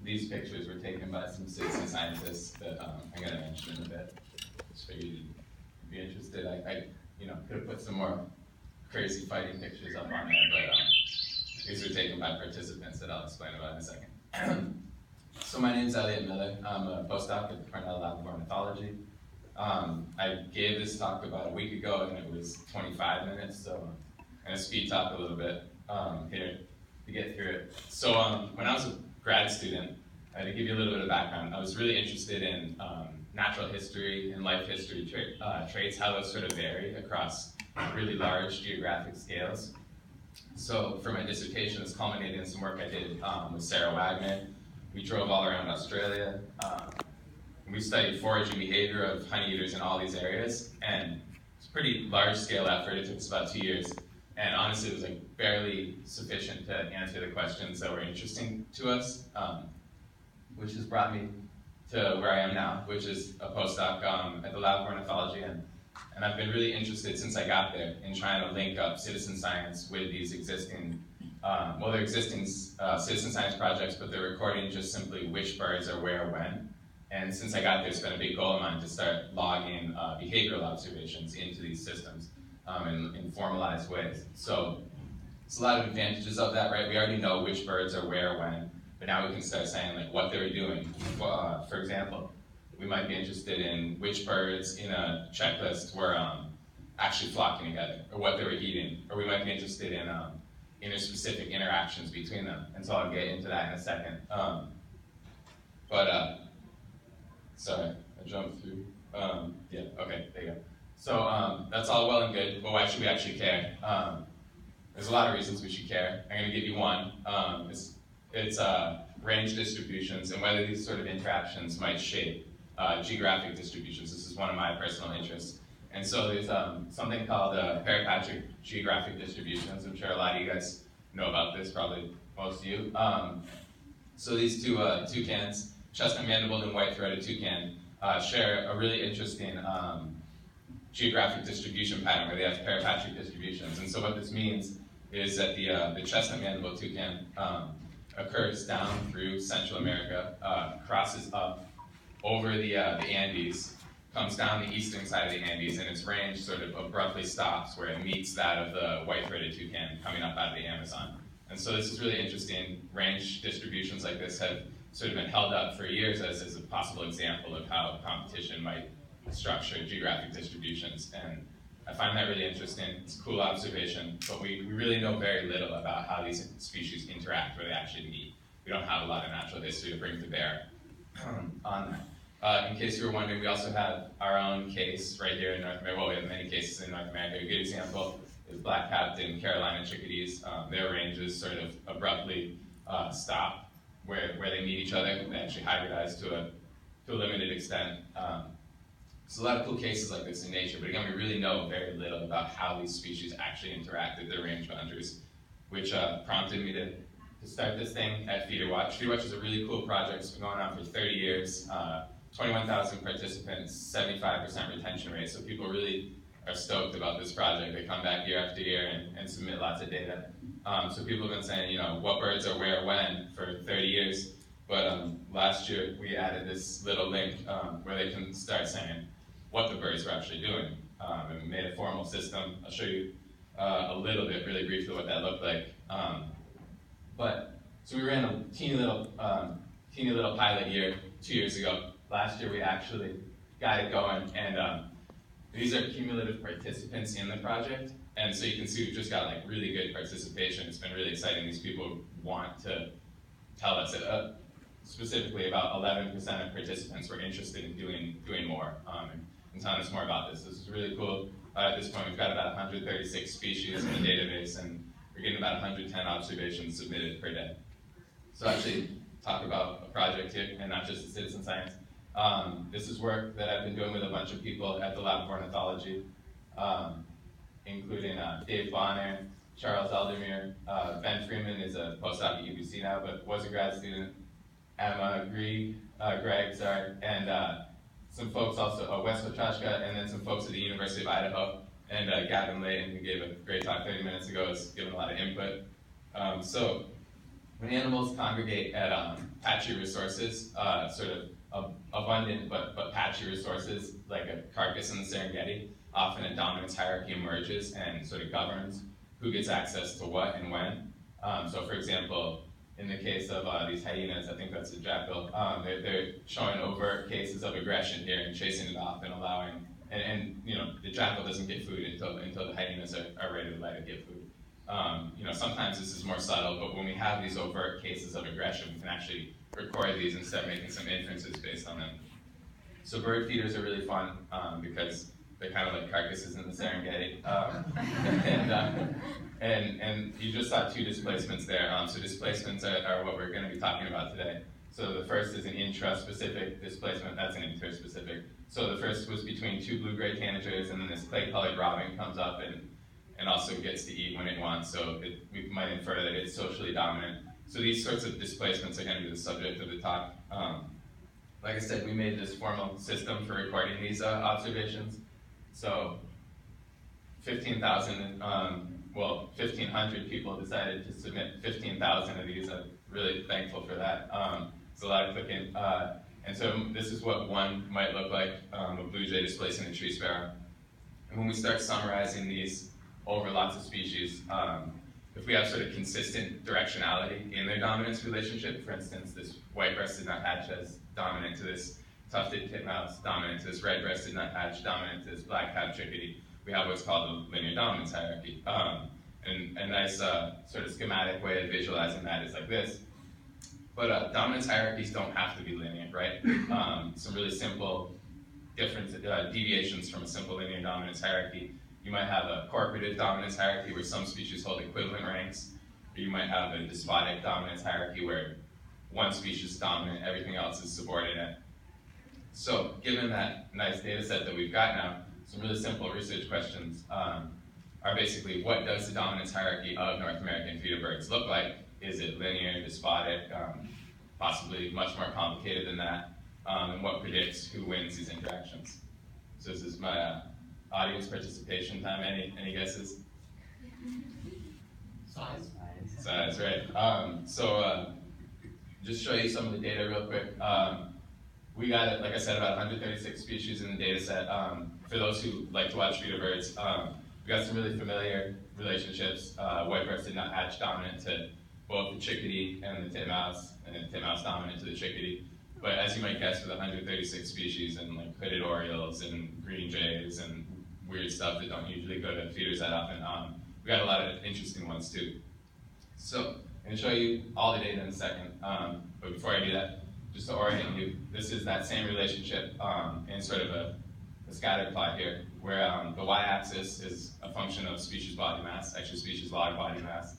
These pictures were taken by some citizen scientists that I'm going to mention in a bit. Just figured you'd be interested. I could have put some more crazy fighting pictures up on there, but these were taken by participants that I'll explain about in a second. So my name's Eliot Miller. I'm a postdoc at the Cornell Lab of Ornithology. I gave this talk about a week ago, and it was 25 minutes, so I'm going to speed talk a little bit here to get through it. So when I was a grad student, to give you a little bit of background, I was really interested in natural history and life history traits, how those sort of vary across really large geographic scales. So for my dissertation, this culminated in some work I did with Sarah Wagner. We drove all around Australia. We studied foraging behavior of honeyeaters in all these areas, and it's a pretty large-scale effort. It took us about 2 years, and honestly, it was like barely sufficient to answer the questions that were interesting to us, which has brought me to where I am now, which is a postdoc at the Lab of Ornithology, and I've been really interested since I got there in trying to link up citizen science with these existing, they're existing citizen science projects, but they're recording just simply which birds are where when. And since I got there, it's been a big goal of mine to start logging behavioral observations into these systems in formalized ways. So there's a lot of advantages of that, right? We already know which birds are where when, but now we can start saying like what they're doing. For example, we might be interested in which birds in a checklist were actually flocking together, or what they were eating, or we might be interested in interspecific interactions between them. And so I'll get into that in a second. Sorry, I jumped through. Yeah, okay, there you go. So that's all well and good, but why should we actually care? There's a lot of reasons we should care. I'm going to give you one. It's range distributions and whether these sort of interactions might shape geographic distributions. This is one of my personal interests. And so there's something called parapatric geographic distributions. I'm sure a lot of you guys know about this, probably most of you. So these two toucans, chestnut mandibled and white-throated toucan, share a really interesting geographic distribution pattern where they have parapatric distributions. And so what this means is that the chestnut mandibled toucan occurs down through Central America, crosses up over the Andes, comes down the eastern side of the Andes, and its range sort of abruptly stops where it meets that of the white-throated toucan coming up out of the Amazon. And so this is really interesting. Range distributions like this have sort of been held up for years as a possible example of how competition might structure geographic distributions. And I find that really interesting. It's a cool observation, but we really know very little about how these species interact, where they actually meet. We don't have a lot of natural history to bring to bear on that. In case you were wondering, we also have our own case right here in North America. Well, we have many cases in North America. A good example is black-capped and Carolina chickadees. Their ranges sort of abruptly stop where they meet each other. They actually hybridize to a limited extent. There's a lot of cool cases like this in nature, but again, we really know very little about how these species actually interact with their range boundaries, which prompted me to start this thing at Feeder Watch. Feeder Watch is a really cool project. It's been going on for 30 years, 21,000 participants, 75% retention rate, so people really are stoked about this project. They come back year after year and submit lots of data. So people have been saying, what birds are where when for 30 years, but last year we added this little link where they can start saying what the birds were actually doing. And we made a formal system. I'll show you a little bit, really briefly, what that looked like. So we ran a teeny little pilot year 2 years ago. Last year we actually got it going, and these are cumulative participants in the project, and so you can see we've just got like really good participation. It's been really exciting. These people want to tell us specifically about 11% of participants were interested in doing more and telling us more about this. This is really cool. At this point, we've got about 136 species in the database, and we're getting about 110 observations submitted per day. So actually, talk about a project here, and not just a citizen science. This is work that I've been doing with a bunch of people at the Lab of Ornithology, including Dave Bonner, Charles Eldermere, Ben Freeman is a postdoc at UBC now, but was a grad student, Emma Greg, and some folks also, Wes Kochashka, and then some folks at the University of Idaho, and Gavin Layton, who gave a great talk 30 minutes ago, has given a lot of input. So when animals congregate at patchy resources, sort of abundant but patchy resources, like a carcass in the Serengeti, often a dominance hierarchy emerges and sort of governs who gets access to what and when. So for example, in the case of these hyenas, I think that's a jackal, they're showing overt cases of aggression here and chasing it off and allowing, and you know, the jackal doesn't get food until the hyenas are ready to let it get food. You know, sometimes this is more subtle, but when we have these overt cases of aggression, we can actually record these and start making some inferences based on them. So bird feeders are really fun because they're kind of like carcasses in the Serengeti. And you just saw two displacements there. So displacements are what we're going to be talking about today. So the first is an intraspecific displacement, that's an interspecific. So the first was between two blue-gray tanagers, and then this clay-colored robin comes up and also gets to eat when it wants, so we might infer that it's socially dominant. So these sorts of displacements are going to be the subject of the talk. Like I said, we made this formal system for recording these observations. So 15,000, 1,500 people decided to submit 15,000 of these. I'm really thankful for that. It's a lot of clicking. And so this is what one might look like, a blue jay displacing a tree sparrow. And when we start summarizing these over lots of species, if we have sort of consistent directionality in their dominance relationship, for instance, this white-breasted nuthatch as dominant to this tufted titmouse, dominant to this red-breasted nuthatch, dominant to this black-capped chickadee, we have what's called a linear dominance hierarchy. And a nice sort of schematic way of visualizing that is like this. But dominance hierarchies don't have to be linear, right? Some really simple deviations from a simple linear dominance hierarchy. You might have a corporative dominance hierarchy where some species hold equivalent ranks, or you might have a despotic dominance hierarchy where one species is dominant, everything else is subordinate. So given that nice data set that we've got now, some really simple research questions are basically, what does the dominance hierarchy of North American feeder birds look like? Is it linear, despotic, possibly much more complicated than that? And what predicts who wins these interactions? So this is my audience participation time. Any guesses? Size. Size, right. Just show you some of the data real quick. We got, like I said, about 136 species in the data set. For those who like to watch feeder birds, we got some really familiar relationships. White-breasted nuthatch dominant to both the chickadee and the titmouse, and the titmouse dominant to the chickadee. But as you might guess, with 136 species and like hooded orioles and green jays and weird stuff that don't usually go to feeders that often, we got a lot of interesting ones too. So I'm going to show you all the data in a second, but before I do that, just to orient you, this is that same relationship in sort of a scatter plot here, where the y-axis is a function of species body mass, actually species log body mass.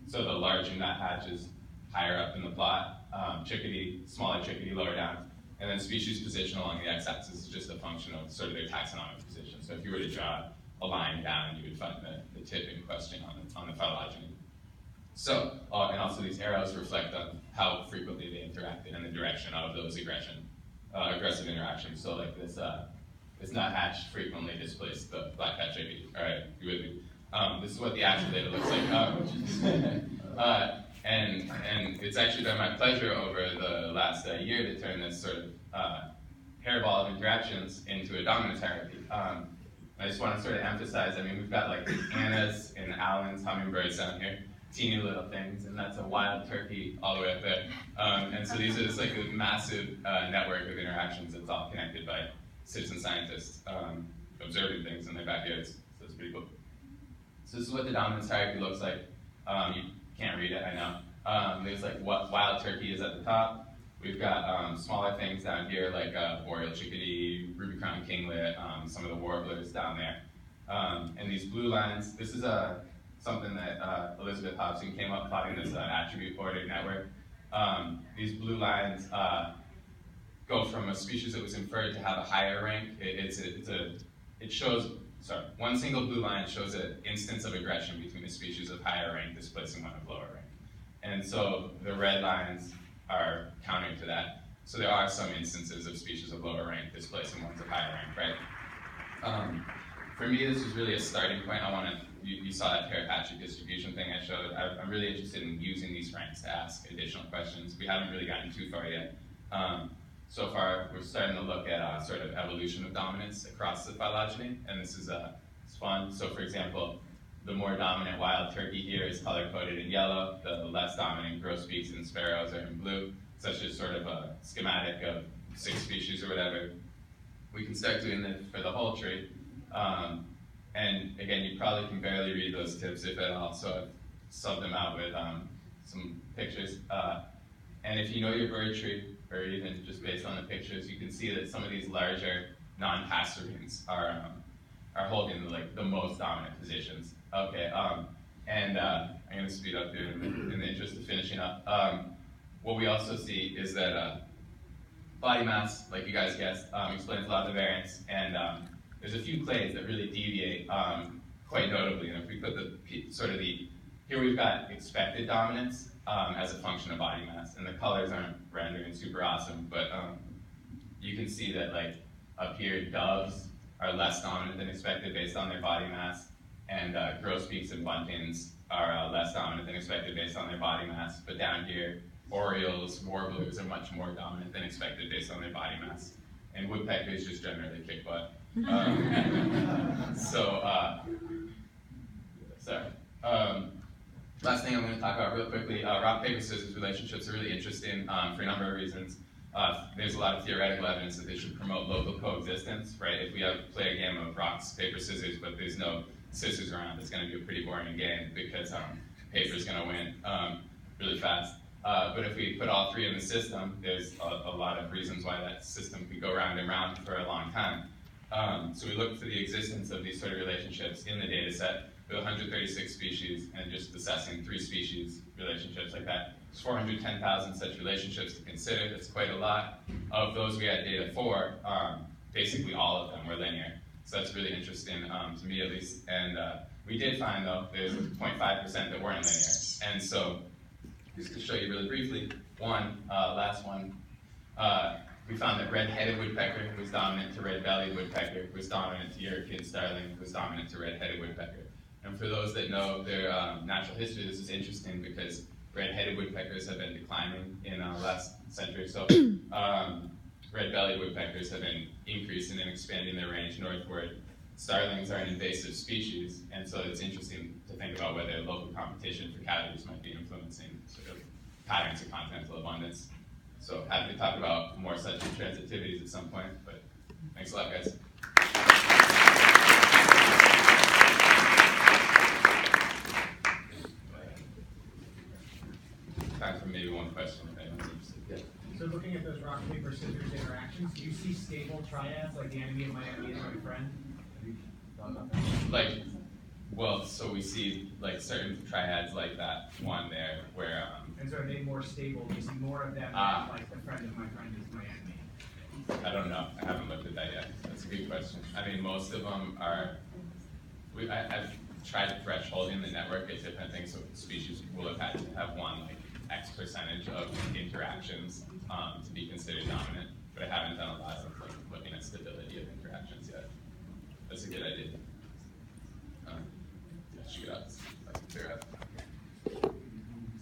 So the larger nuthatch is higher up in the plot, chickadee, smaller chickadee lower down, and then species position along the x-axis is just a function of sort of their taxonomic position. So if you were to draw a line down, you would find the tip in question on the phylogeny. So, and also these arrows reflect on how frequently they interacted and the direction of those aggressive interactions. So like this nuthatch frequently displaced the black-capped chickadee. All right, you with me? This is what the actual data looks like. And it's actually been my pleasure over the last year to turn this sort of hairball of interactions into a dominance hierarchy. I just want to sort of emphasize, I mean, we've got like Anna's and Alan's hummingbirds down here, teeny little things, and that's a wild turkey all the way up there. And so these are just like a massive network of interactions that's all connected by citizen scientists observing things in their backyards. So it's pretty cool. So this is what the dominance hierarchy looks like. You can't read it, I know. There's like what wild turkey is at the top. We've got smaller things down here like boreal chickadee, ruby-crowned kinglet, some of the warblers down there. And these blue lines, this is something that Elizabeth Hobson came up plotting this attribute-ordered network. These blue lines go from a species that was inferred to have a higher rank. It shows, one single blue line shows an instance of aggression between a species of higher rank displacing one of lower rank. And so the red lines are counter to that. So there are some instances of species of lower rank displacing ones of higher rank, right? For me, this was really a starting point. I want to you saw that parapatric distribution thing I showed. I'm really interested in using these ranks to ask additional questions. We haven't really gotten too far yet. So far, we're starting to look at sort of evolution of dominance across the phylogeny, and this is it's fun. So for example, the more dominant wild turkey here is color-coded in yellow. The less dominant grosbeaks and sparrows are in blue. Such as sort of a schematic of 6 species or whatever. We can start doing this for the whole tree. And again, you probably can barely read those tips, if at all, so I've subbed them out with some pictures. And if you know your bird tree, or even just based on the pictures, you can see that some of these larger non-passerines are holding the most dominant positions. Okay, and I'm going to speed up here in the interest of finishing up. What we also see is that body mass, like you guys guessed, explains a lot of the variance, and there's a few clades that really deviate quite notably. And if we put here we've got expected dominance as a function of body mass, and the colors aren't rendering super awesome, but you can see that up here, doves are less dominant than expected based on their body mass, and grosbeaks and buntings are less dominant than expected based on their body mass, but down here, orioles, warblers are much more dominant than expected based on their body mass. And woodpeckers just generally kick butt. Last thing I'm going to talk about real quickly, rock, paper, scissors relationships are really interesting for a number of reasons. There's a lot of theoretical evidence that they should promote local coexistence, right? If we play a game of rocks, paper, scissors, but there's no scissors around, it's going to be a pretty boring game because paper's going to win really fast. But if we put all 3 in the system, there's a lot of reasons why that system could go round and round for a long time. So we looked for the existence of these sort of relationships in the data set with 136 species and just assessing 3 species relationships like that. There's 410,000 such relationships to consider. That's quite a lot. Of those we had data for, basically all of them were linear. So that's really interesting to me at least. And we did find though, there's 0.5% that weren't linear. And so just to show you really briefly, last one, we found that red-headed woodpecker was dominant to red-bellied woodpecker, was dominant to European starling, was dominant to red-headed woodpecker. And for those that know their natural history, this is interesting because red-headed woodpeckers have been declining in the last century or so. Red-bellied woodpeckers have been increasing and expanding their range northward. Starlings are an invasive species, and so it's interesting to think about whether local competition for cavities might be influencing sort of patterns of continental abundance. So happy to talk about more such transitivities at some point, but thanks a lot, guys. Time for maybe one question if anyone's interested. Yeah. So looking at those rock, paper, scissors interactions, do you see stable triads like the enemy of my enemy is my friend? So we see certain triads like that one there where. And so are they more stable? Do you see more of them like the friend of my friend is my enemy? I don't know. I haven't looked at that yet. That's a good question. I mean, most of them are. I've tried thresholding the network at different things, so species will have had to have one X percentage of interactions to be considered dominant, but I haven't done a lot of looking at stability of interactions yet. That's a good idea.